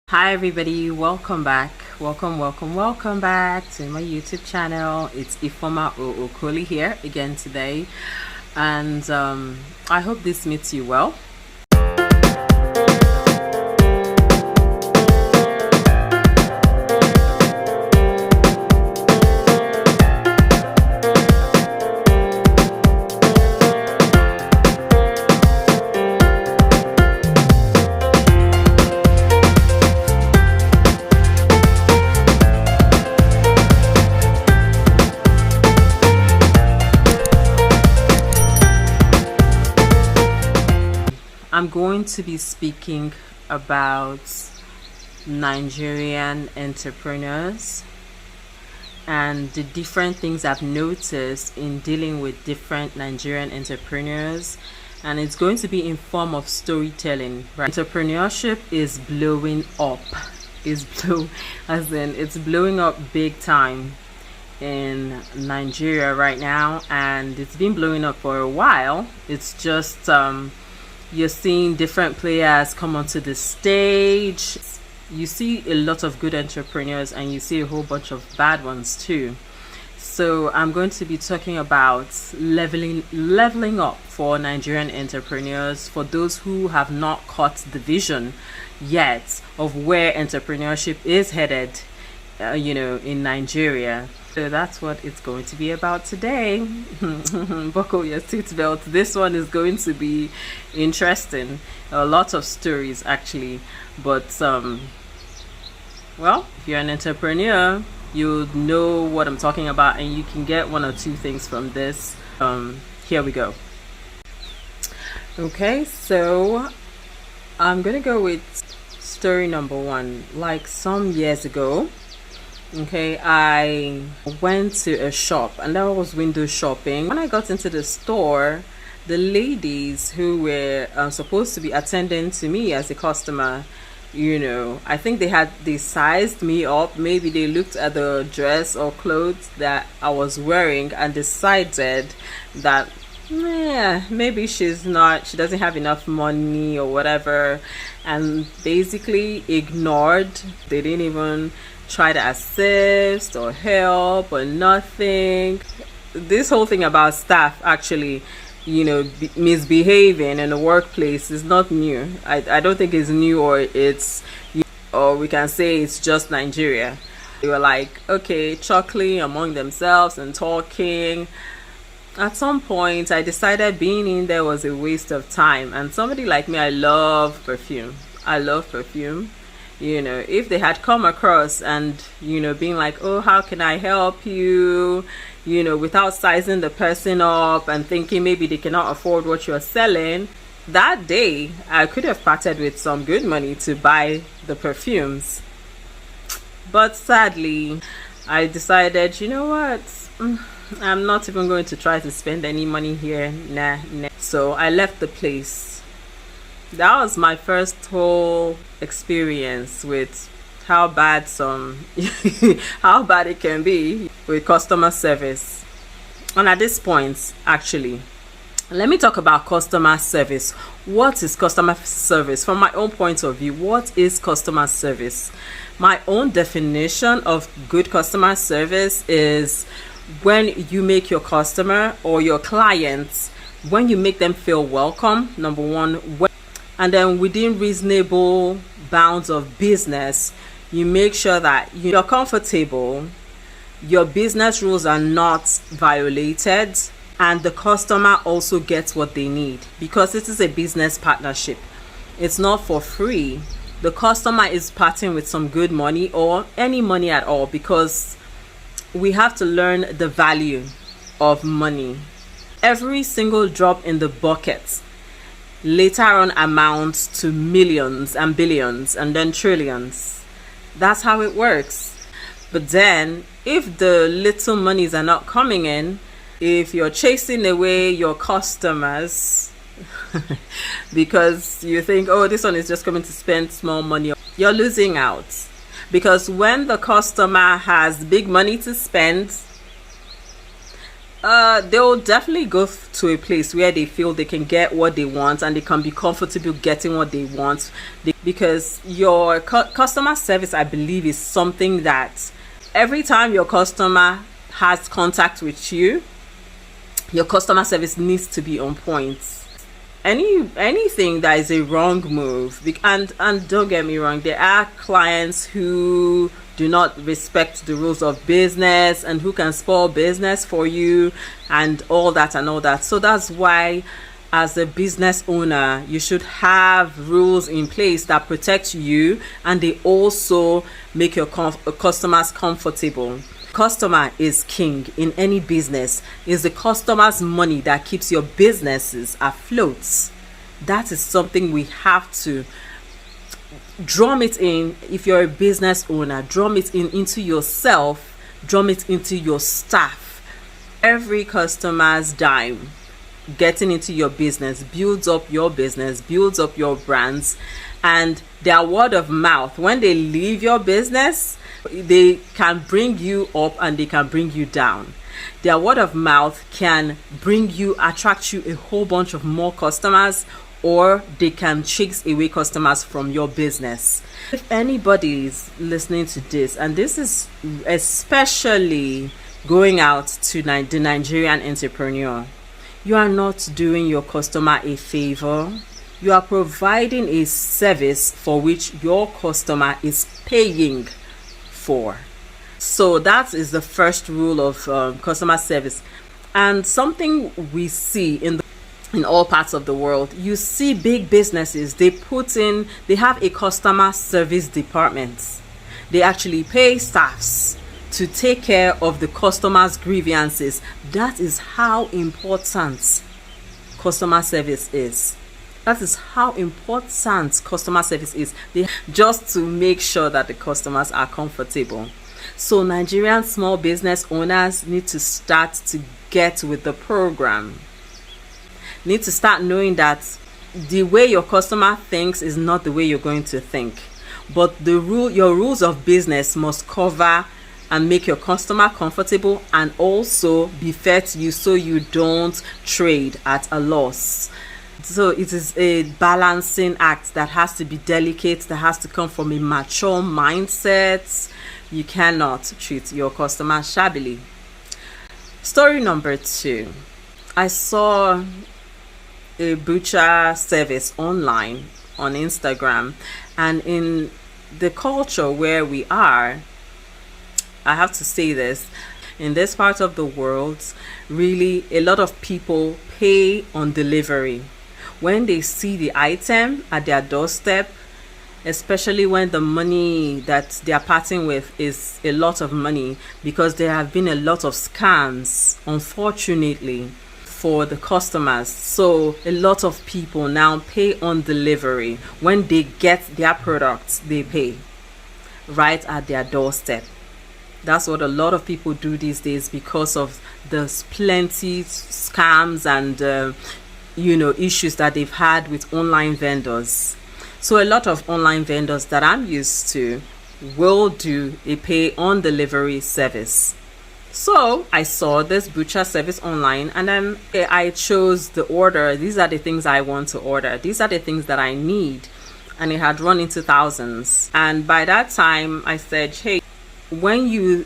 Hi everybody, welcome back. Welcome back to my YouTube channel. It's Ifoma Okoli here again today, and I hope this meets you well. I'm going to be speaking about Nigerian entrepreneurs and the different things I've noticed in dealing with different Nigerian entrepreneurs, and it's going to be in form of storytelling. Right? Entrepreneurship is blowing up. It's blowing up big time in Nigeria right now, and it's been blowing up for a while. It's just you're seeing different players come onto the stage. You see a lot of good entrepreneurs and you see a whole bunch of bad ones too. So I'm going to be talking about leveling up for Nigerian entrepreneurs, for those who have not caught the vision yet of where entrepreneurship is headed in Nigeria. So that's what it's going to be about today. Buckle your seatbelt. This one is going to be interesting. A lot of stories actually, but well, if you're an entrepreneur, you'll know what I'm talking about, and you can get one or two things from this. Here we go. Okay, so I'm gonna go with story number one. Like some years ago, okay, I went to a shop and I was window shopping. When I got into the store, the ladies who were supposed to be attending to me as a customer, I think they sized me up. Maybe they looked at the dress or clothes that I was wearing and decided that maybe she doesn't have enough money or whatever, and basically ignored. They didn't even try to assist or help or nothing. This whole thing about staff actually misbehaving in the workplace is not new. I don't think it's new, or we can say it's just Nigeria. They were like, okay, chuckling among themselves and talking. At some point I decided being in there was a waste of time, and somebody like me, I love perfume. If they had come across and being like, oh, how can I help you, without sizing the person up and thinking maybe they cannot afford what you're selling, that day I could have parted with some good money to buy the perfumes. But sadly, I decided, you know what, I'm not even going to try to spend any money here. Nah. So I left the place. That was my first whole experience with how bad it can be with customer service. And at this point, actually, let me talk about customer service. What is customer service? From my own point of view, what is customer service? My own definition of good customer service is when you make your customer or your clients, when you make them feel welcome, number one, and then within reasonable bounds of business, you make sure that you're comfortable, your business rules are not violated, and the customer also gets what they need, because it is a business partnership. It's not for free. The customer is parting with some good money or any money at all, because we have to learn the value of money. Every single drop in the bucket later on amounts to millions and billions and then trillions. That's how it works. But then if the little monies are not coming in, if you're chasing away your customers because you think, oh, this one is just coming to spend small money, you're losing out. Because when the customer has big money to spend, They'll definitely go to a place where they feel they can get what they want and they can be comfortable getting what they want. Because your customer service, I believe, is something that every time your customer has contact with you, your customer service needs to be on point. Anything that is a wrong move, and don't get me wrong, there are clients who do not respect the rules of business and who can spoil business for you and all that. So that's why, as a business owner, you should have rules in place that protect you and they also make your customers comfortable. Customer is king in any business. It's the customer's money that keeps your businesses afloat. That is something we have to drum it in. If you're a business owner, drum it in into yourself, drum it into your staff. Every customer's dime getting into your business builds up your business, builds up your brands, and their word of mouth, when they leave your business, they can bring you up and they can bring you down. Their word of mouth can attract you a whole bunch of more customers, or they can chase away customers from your business. If anybody is listening to this, and this is especially going out to the Nigerian entrepreneur, you are not doing your customer a favor. You are providing a service for which your customer is paying for. So that is the first rule of customer service, and something we see in all parts of the world. You see big businesses, they have a customer service department. They actually pay staffs to take care of the customers' grievances. That is how important customer service is. That is how important customer service is. Just to make sure that the customers are comfortable. So Nigerian small business owners need to start to get with the program. Need to start knowing that the way your customer thinks is not the way you're going to think. But your rules of business must cover and make your customer comfortable and also be fair to you, so you don't trade at a loss. So it is a balancing act that has to be delicate, that has to come from a mature mindset. You cannot treat your customer shabbily. Story number 2. I saw a butcher service online on Instagram, and in the culture where we are, I have to say this, in this part of the world, really a lot of people pay on delivery. When they see the item at their doorstep, especially when the money that they are parting with is a lot of money, because there have been a lot of scams, unfortunately, for the customers. So a lot of people now pay on delivery. When they get their products, they pay right at their doorstep. That's what a lot of people do these days because of the plenty scams and issues that they've had with online vendors. So a lot of online vendors that I'm used to will do a pay on delivery service. So I saw this butcher service online, and then I chose the order. These are the things I want to order. These are the things that I need. And it had run into thousands. And by that time I said, hey, when you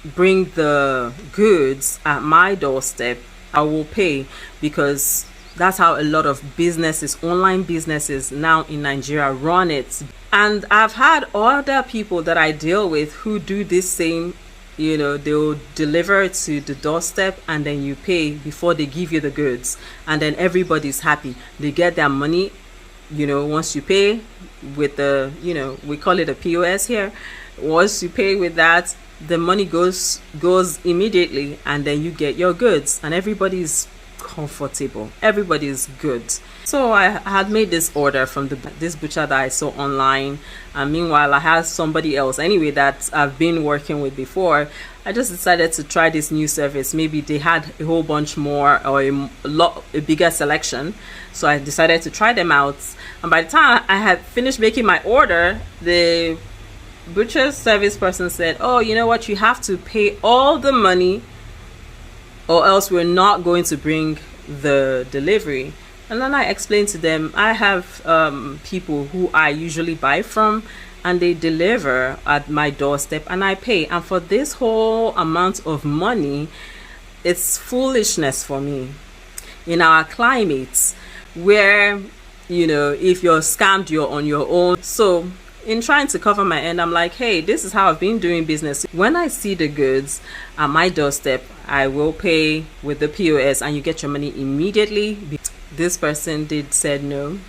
bring the goods at my doorstep, I will pay, because that's how a lot of businesses, online businesses now in Nigeria, run it. And I've had other people that I deal with who do this same, they'll deliver it to the doorstep and then you pay before they give you the goods. And then everybody's happy. They get their money, once you pay with the, we call it a POS here. Once you pay with that, the money goes immediately, and then you get your goods, and everybody's comfortable, everybody's good. So I had made this order from this butcher that I saw online, and meanwhile I had somebody else anyway that I've been working with before. I just decided to try this new service. Maybe they had a whole bunch more, or a bigger selection, so I decided to try them out. And by the time I had finished making my order, the butcher service person said, oh, you know what, you have to pay all the money or else we're not going to bring the delivery. And then I explained to them, I have people who I usually buy from, and they deliver at my doorstep and I pay. And for this whole amount of money, it's foolishness for me. In our climate where, if you're scammed, you're on your own. So in trying to cover my end, I'm like, hey, this is how I've been doing business. When I see the goods at my doorstep, I will pay with the POS and you get your money immediately. This person said no,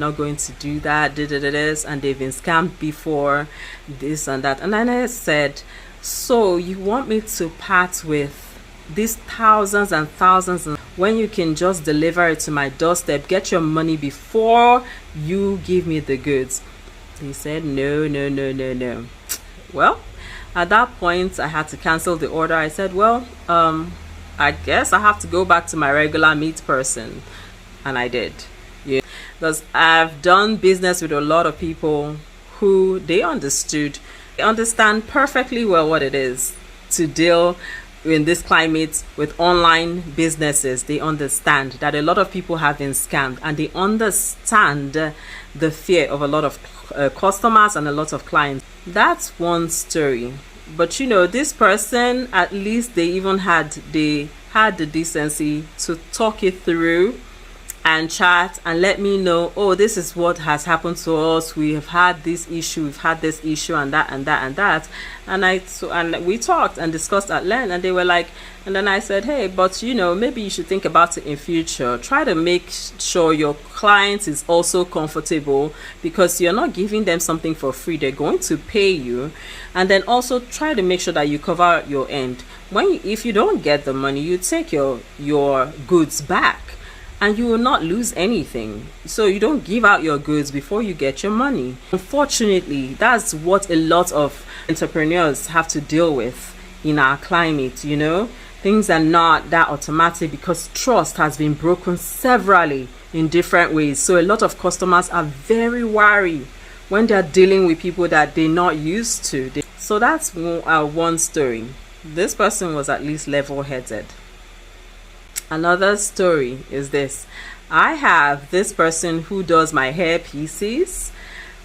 not going to do that, and they've been scammed before, this and that. And then I said, so you want me to part with these thousands and thousands when you can just deliver it to my doorstep, get your money before you give me the goods? He said no. Well, at that point I had to cancel the order. I said, well, I guess I have to go back to my regular meat person. And I did. Yeah, because I've done business with a lot of people who they understand perfectly well what it is to deal in this climate with online businesses. They understand that a lot of people have been scammed, and they understand the fear of a lot of customers and a lot of clients. That's one story. But this person, at least they had the decency to talk it through and chat and let me know, oh, this is what has happened to us, we have had this issue, and that and that and that. And we talked and discussed at length, and they were like, and then I said, hey, but maybe you should think about it in future. Try to make sure your client is also comfortable, because you're not giving them something for free, they're going to pay you. And then also try to make sure that you cover your end. If you don't get the money, you take your goods back, and you will not lose anything. So you don't give out your goods before you get your money. Unfortunately, that's what a lot of entrepreneurs have to deal with in our climate. Things are not that automatic because trust has been broken severally in different ways. So a lot of customers are very wary when they're dealing with people that they're not used to. So that's one story. This person was at least level-headed. Another story is this. I have this person who does my hair pieces,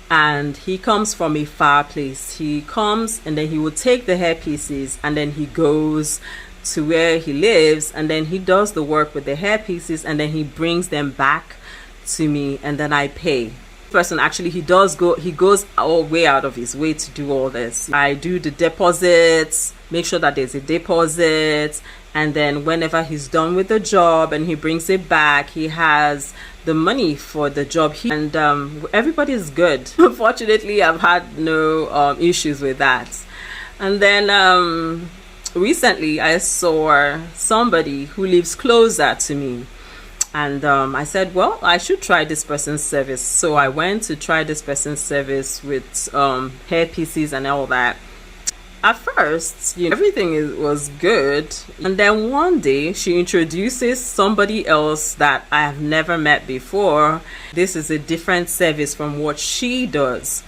and he comes from a far place. He comes and then he will take the hair pieces and then he goes to where he lives, and then he does the work with the hair pieces, and then he brings them back to me, and then I pay. Person actually, he goes all way out of his way to do all this. I do the deposits, make sure that there's a deposit, and then whenever he's done with the job and he brings it back, he has the money for the job, and everybody is good. Unfortunately, I've had no issues with that. And then recently I saw somebody who lives closer to me, and I said, well, I should try this person's service. So I went to try this person's service with hair pieces and all that. At first, everything was good, and then one day she introduces somebody else that I have never met before. This is a different service from what she does.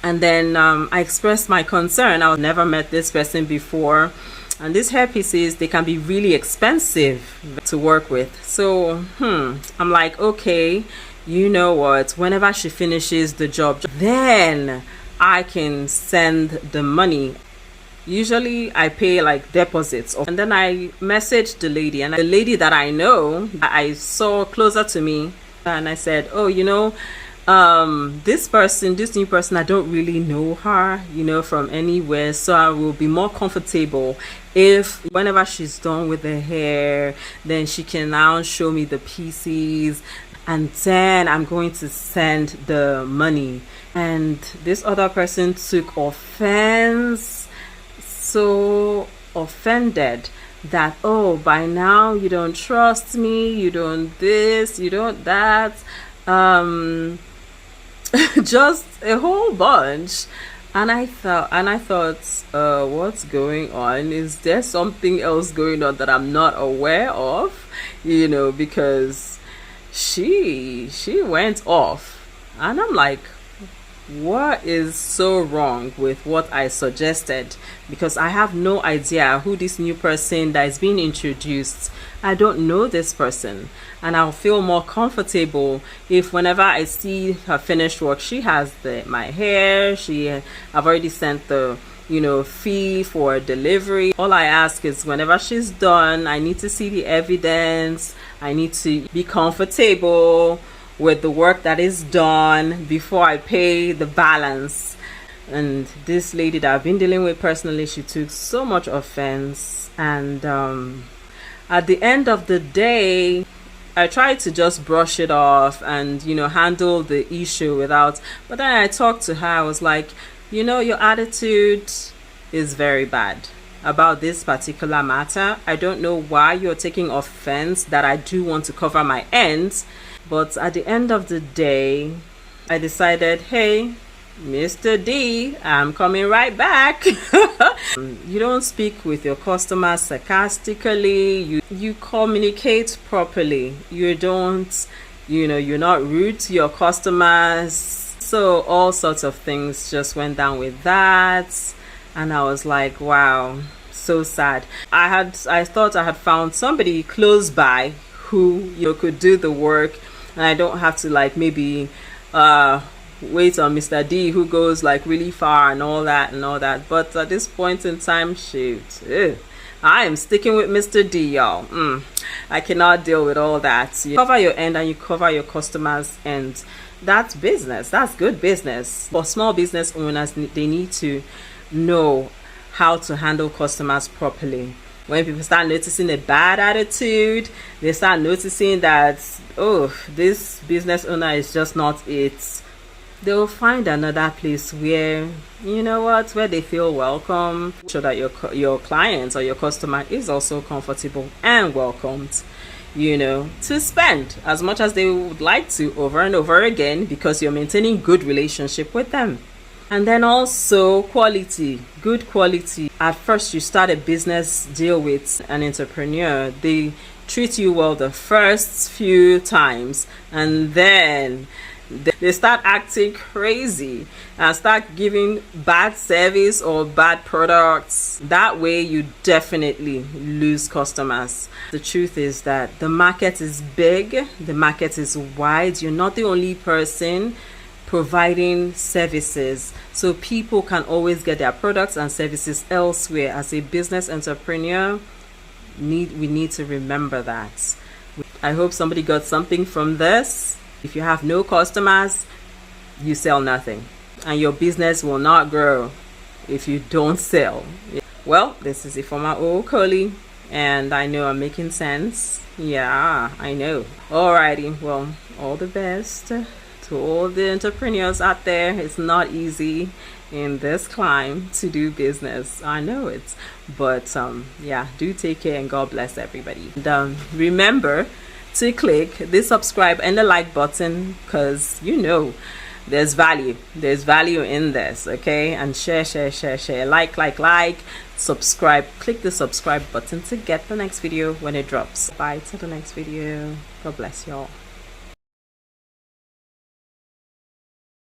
And then I expressed my concern. I've never met this person before, and these hair pieces, they can be really expensive to work with. So I'm like, okay, you know what, whenever she finishes the job, then I can send the money. Usually I pay like deposits, and then I messaged the lady, and the lady that I know, I saw closer to me, and I said, oh, this new person, I don't really know her, from anywhere, so I will be more comfortable if whenever she's done with the hair, then she can now show me the pieces, and then I'm going to send the money. And this other person took offense, so offended that, oh, by now you don't trust me, you don't this, you don't that, just a whole bunch. And I thought, what's going on? Is there something else going on that I'm not aware of? Because she went off, and I'm like, what is so wrong with what I suggested, because I have no idea who this new person that is being introduced. I don't know this person, and I'll feel more comfortable if whenever I see her finished work, she has my hair, I've already sent the fee for delivery. All I ask is whenever she's done, I need to see the evidence. I need to be comfortable with the work that is done before I pay the balance. And this lady that I've been dealing with personally, she took so much offense, and at the end of the day, I tried to just brush it off and handle the issue without, but then I talked to her. I was like, your attitude is very bad about this particular matter. I don't know why you're taking offense that I do want to cover my ends, but at the end of the day, I decided, hey, Mr. D, I'm coming right back. You don't speak with your customers sarcastically. You communicate properly. You don't, you're not rude to your customers. So all sorts of things just went down with that, and I was like, wow, so sad. I thought I had found somebody close by who could do the work, and I don't have to maybe wait on Mr. D who goes really far and all that. But at this point in time, shoot, I am sticking with Mr. D, y'all. I cannot deal with all that. You cover your end and you cover your customers' end. That's business. That's good business. For small business owners, they need to know how to handle customers properly. When people start noticing a bad attitude, they start noticing that, oh, this business owner is just not it. They'll find another place where, where they feel welcome, so that your client or your customer is also comfortable and welcomed, to spend as much as they would like to over and over again, because you're maintaining good relationship with them. And then also quality, good quality. At first you start a business deal with an entrepreneur, they treat you well the first few times, and then they start acting crazy and start giving bad service or bad products. That way you definitely lose customers. The truth is that the market is big, the market is wide. You're not the only person providing services, so people can always get their products and services elsewhere. As a business entrepreneur, we need to remember that. I hope somebody got something from this. If you have no customers, you sell nothing, and your business will not grow if you don't sell. Well, this is a former old colleague, and I know I'm making sense. Yeah, I know. Alrighty, well, all the best to all the entrepreneurs out there. It's not easy in this climb to do business. I know it, but yeah, do take care, and God bless everybody. And remember to click the subscribe and the like button, because there's value in this, okay? And share, like, subscribe. Click the subscribe button to get the next video when it drops. Bye till the next video. God bless y'all.